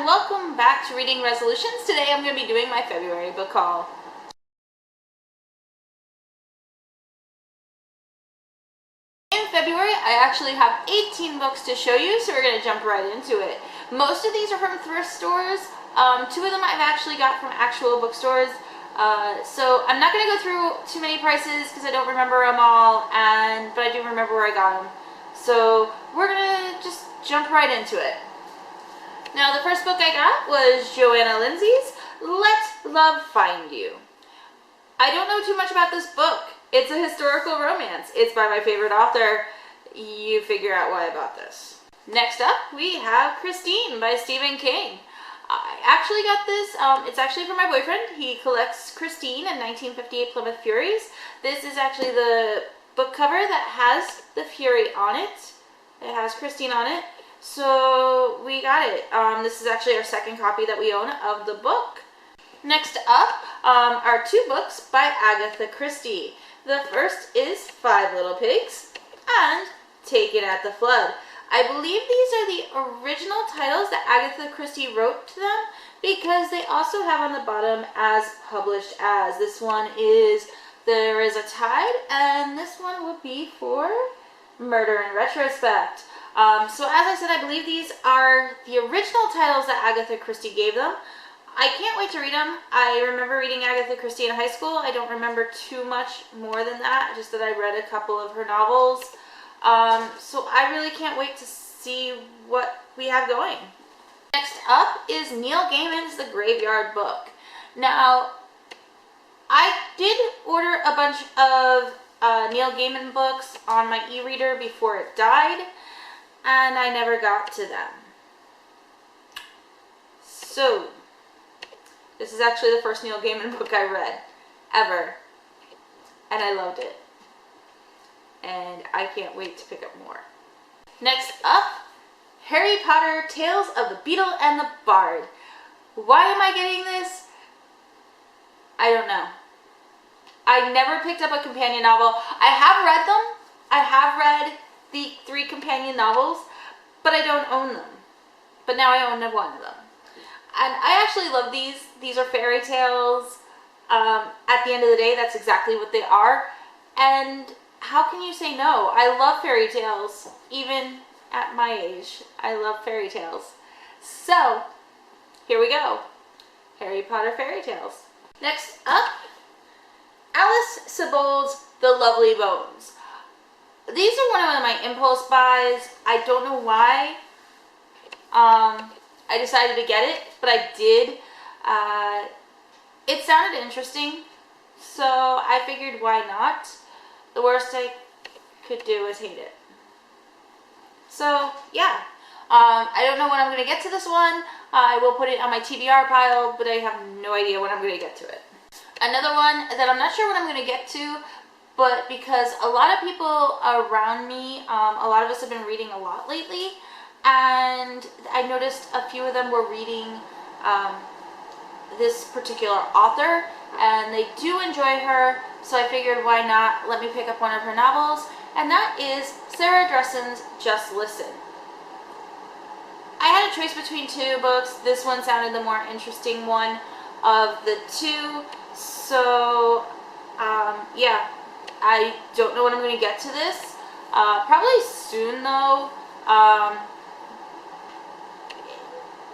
welcome back to Reading Resolutions. Today I'm going to be doing my February book haul. In February, I actually have 18 books to show you, so we're going to jump right into it. Most of these are from thrift stores. Two of them I've actually got from actual bookstores. So I'm not going to go through too many prices because I don't remember them all, but I do remember where I got them. So we're going to just jump right into it. Now, the first book I got was Joanna Lindsey's Let Love Find You. I don't know too much about this book. It's a historical romance. It's by my favorite author. You figure out why I bought this. Next up, we have Christine by Stephen King. I actually got this, it's actually for my boyfriend. He collects Christine and 1958 Plymouth Furies. This is actually the book cover that has the Fury on it. It has Christine on it. So we got it. This is actually our second copy that we own of the book. Next up are two books by Agatha Christie. The first is Five Little Pigs and Taken at the Flood. I believe these are the original titles that Agatha Christie wrote to them because they also have on the bottom as published as. This one is There Is a Tide, and this one will be for Murder in Retrospect. So as I said, I believe these are the original titles that Agatha Christie gave them. I can't wait to read them. I remember reading Agatha Christie in high school. I don't remember too much more than that, just that I read a couple of her novels. So I really can't wait to see what we have going. Next up is Neil Gaiman's The Graveyard Book. Now, I did order a bunch of Neil Gaiman books on my e-reader before it died, and I never got to them. So, this is actually the first Neil Gaiman book I read, ever, and I loved it. And I can't wait to pick up more. Next up, Harry Potter Tales of the Beetle and the Bard. Why am I getting this? I don't know. I never picked up a companion novel. I have read them. I have read the 3 companion novels, but I don't own them. But now I own one of them. And I actually love these. These are fairy tales. At the end of the day, that's exactly what they are. And how can you say no? I love fairy tales, even at my age. I love fairy tales. So, here we go. Harry Potter Fairy Tales. Next up, Alice Sebold's The Lovely Bones. These are one of my impulse buys. I don't know why I decided to get it, but I did. It sounded interesting, so I figured why not. The worst I could do is hate it. So, yeah. I don't know when I'm going to get to this one. I will put it on my TBR pile, but I have no idea when I'm going to get to it. Another one that I'm not sure when I'm going to get to, but because a lot of people around me, a lot of us have been reading a lot lately, and I noticed a few of them were reading this particular author, and they do enjoy her, so I figured why not let me pick up one of her novels, and that is Sarah Dressen's Just Listen. I had a choice between 2 books. This one sounded the more interesting one of the 2, so yeah, I don't know when I'm going to get to this. Probably soon though.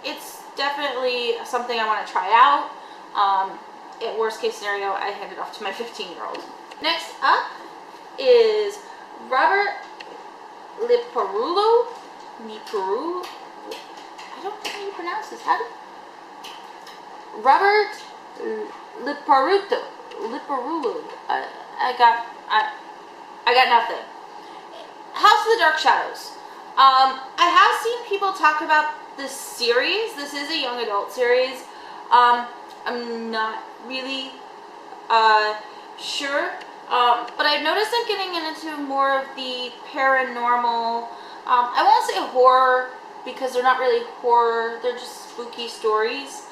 It's definitely something I want to try out. At worst case scenario, I hand it off to my 15-year-old. Next up is Robert Liparulo. I don't know how you pronounce this. Robert Liparulo. I got nothing. House of the Dark Shadows. I have seen people talk about this series. This is a young adult series. I'm not really sure, but I've noticed I'm getting into more of the paranormal. I won't say horror because they're not really horror. They're just spooky stories.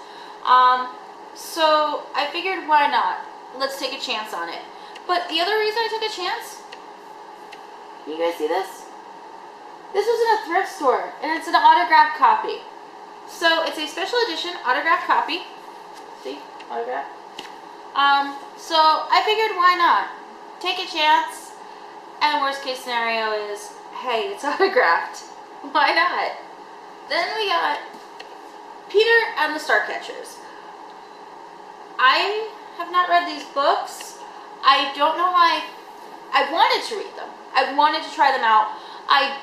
So I figured why not? Let's take a chance on it. But the other reason I took a chance, you guys see this? This was in a thrift store, and it's an autographed copy. So it's a special edition autographed copy. See, autograph. So I figured, why not? Take a chance, and worst case scenario is, hey, it's autographed. Why not? Then we got Peter and the Starcatchers. I have not read these books. I don't know why. I wanted to read them. I wanted to try them out. I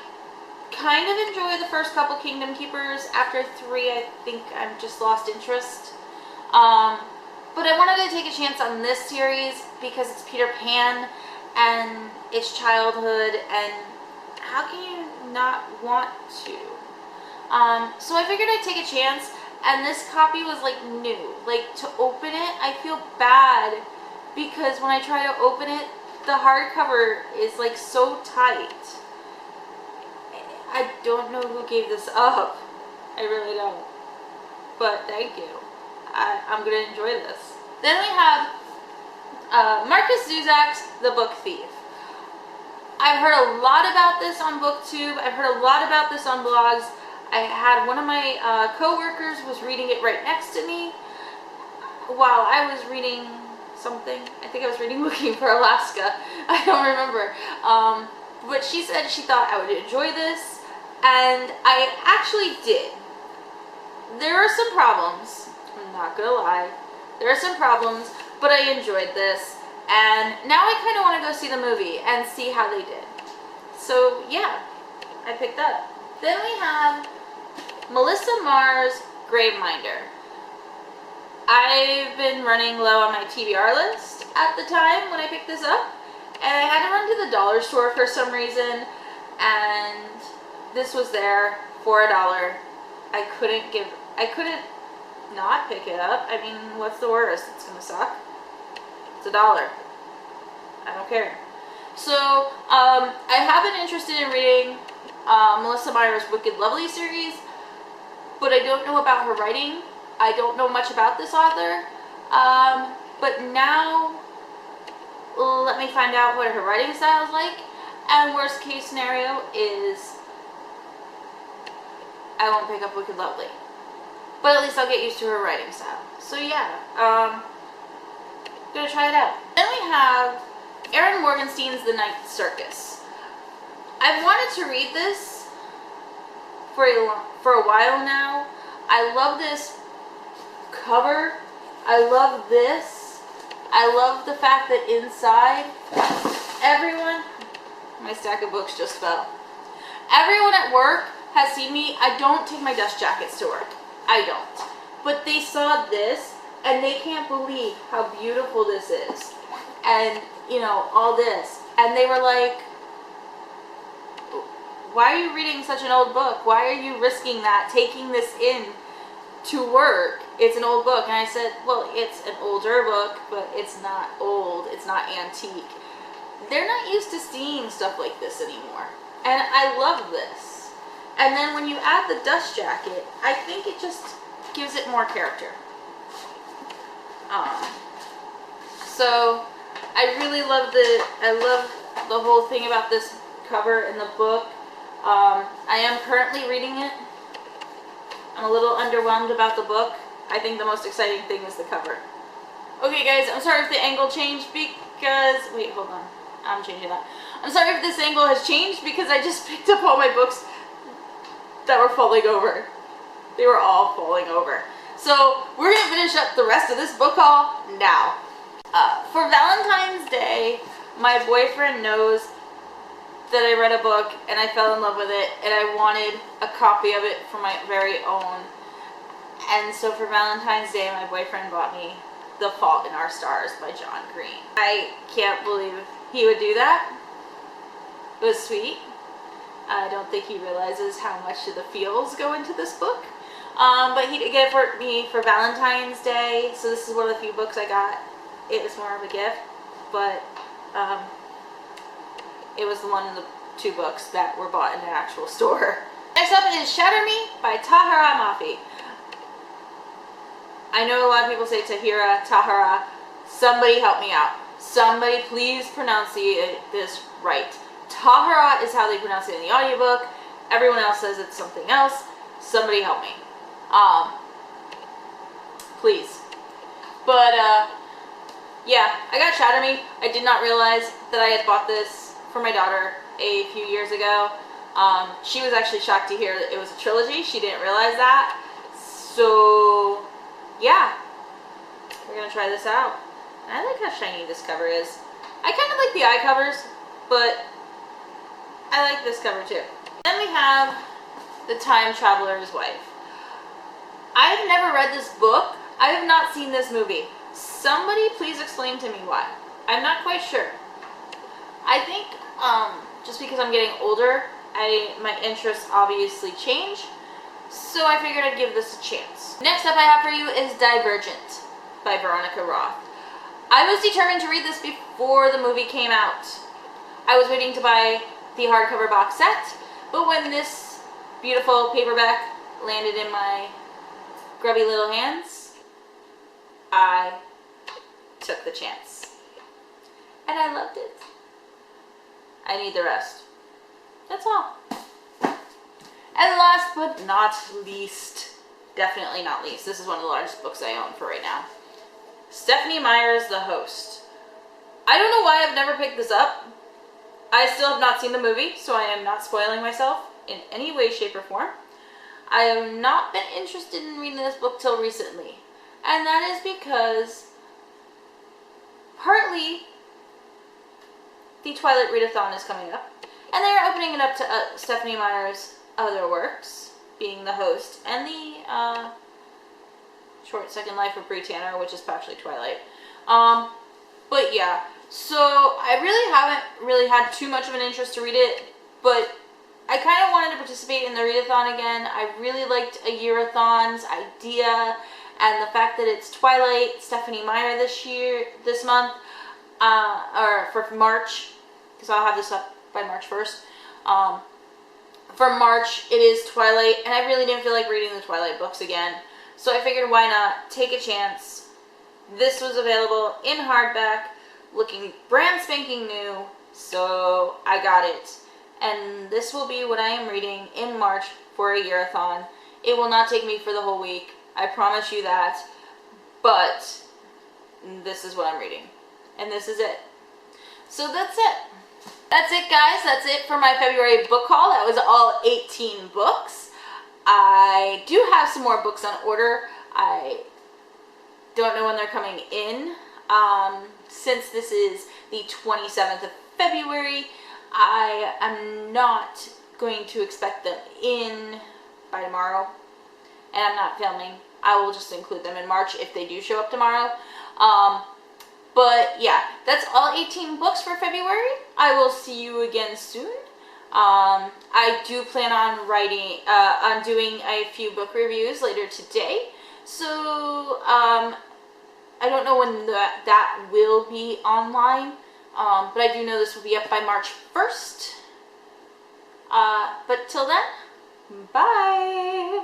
kind of enjoy the first couple Kingdom Keepers. After 3, I think I've just lost interest. But I wanted to take a chance on this series because it's Peter Pan and it's childhood, and how can you not want to? So I figured I'd take a chance, and this copy was like new. Like, to open it, I feel bad because when I try to open it, the hardcover is like so tight. I don't know who gave this up. I really don't. But thank you. I'm going to enjoy this. Then we have Markus Zusak's The Book Thief. I've heard a lot about this on BookTube. I've heard a lot about this on blogs. I had one of my co-workers was reading it right next to me while I was reading something. I think I was reading Looking for Alaska. I don't remember. But she said she thought I would enjoy this, and I actually did. There are some problems. I'm not gonna lie. There are some problems, but I enjoyed this, and now I kind of want to go see the movie and see how they did. So yeah, I picked that. Then we have Melissa Marr's Graveminder. I've been running low on my TBR list at the time when I picked this up, and I had to run to the dollar store for some reason, and this was there for $1. I couldn't not pick it up. I mean, what's the worst? It's gonna suck. It's $1. I don't care. So, I have been interested in reading Melissa Marr's Wicked Lovely series, but I don't know about her writing. I don't know much about this author. But now, let me find out what her writing style is like. And worst case scenario is I won't pick up Wicked Lovely. But at least I'll get used to her writing style. So yeah, gonna try it out. Then we have Erin Morgenstein's The Night Circus. I've wanted to read this for a while now. I love this cover. I love this. I love the fact that inside, my stack of books just fell. Everyone at work has seen me. I don't take my dust jackets to work. I don't. But they saw this, and they can't believe how beautiful this is. And, you know, all this. And they were like, why are you reading such an old book? Why are you risking that, taking this in to work? It's an old book. And I said, well, it's an older book, but it's not old. It's not antique. They're not used to seeing stuff like this anymore. And I love this. And then when you add the dust jacket, I think it just gives it more character. So I really love the whole thing about this cover in the book. I am currently reading it. I'm a little underwhelmed about the book. I think the most exciting thing is the cover. Okay guys, I'm sorry if the angle changed because, wait, hold on. I'm changing that. I'm sorry if this angle has changed because I just picked up all my books that were falling over. They were all falling over. So we're going to finish up the rest of this book haul now. For Valentine's Day, my boyfriend knows that I read a book and I fell in love with it and I wanted a copy of it for my very own. And so for Valentine's Day, my boyfriend bought me The Fault in Our Stars by John Green. I can't believe he would do that. It was sweet. I don't think he realizes how much of the feels go into this book. But he did get it for me for Valentine's Day, so this is one of the few books I got. It was more of a gift, but it was the one of the 2 books that were bought in an actual store. Next up is Shatter Me by Tahereh Mafi. I know a lot of people say Tahereh. Somebody help me out. Somebody please pronunciate this right. Tahereh is how they pronounce it in the audiobook. Everyone else says it's something else. Somebody help me. Please. But, yeah, I got Shatter Me. I did not realize that I had bought this for my daughter a few years ago. She was actually shocked to hear that it was a trilogy. She didn't realize that. So, yeah. We're going to try this out. I like how shiny this cover is. I kind of like the eye covers, but I like this cover too. Then we have The Time Traveler's Wife. I've never read this book. I have not seen this movie. Somebody please explain to me why. I'm not quite sure. I think just because I'm getting older, my interests obviously change. So I figured I'd give this a chance. Next up I have for you is Divergent by Veronica Roth. I was determined to read this before the movie came out. I was waiting to buy the hardcover box set, but when this beautiful paperback landed in my grubby little hands, I took the chance. And I loved it. I need the rest. That's all. And last but not least, definitely not least, this is one of the largest books I own for right now. Stephenie Meyer's The Host. I don't know why I've never picked this up. I still have not seen the movie, so I am not spoiling myself in any way, shape, or form. I have not been interested in reading this book till recently. And that is because, partly, the Twilight Readathon is coming up. And they are opening it up to Stephenie Meyer's other works, being The Host, and the Short Second Life of Bree Tanner, which is actually Twilight. But yeah, so I really haven't really had too much of an interest to read it, but I kind of wanted to participate in the readathon again. I really liked A Yearathon's idea, and the fact that it's Twilight, Stephenie Meyer this month, or for March, because I'll have this up by March 1st. For March, it is Twilight, and I really didn't feel like reading the Twilight books again. So I figured, why not take a chance. This was available in hardback, looking brand spanking new, so I got it. And this will be what I am reading in March for A Yearathon. It will not take me for the whole week, I promise you that. But this is what I'm reading. And this is it. So that's it. That's it, guys. That's it for my February book haul. That was all 18 books. I do have some more books on order. I don't know when they're coming in. Since this is the 27th of February, I am not going to expect them in by tomorrow. And I'm not filming. I will just include them in March if they do show up tomorrow. But yeah, that's all 18 books for February. I will see you again soon. I do plan on on doing a few book reviews later today. So, I don't know when that will be online. But I do know this will be up by March 1st. But till then, bye!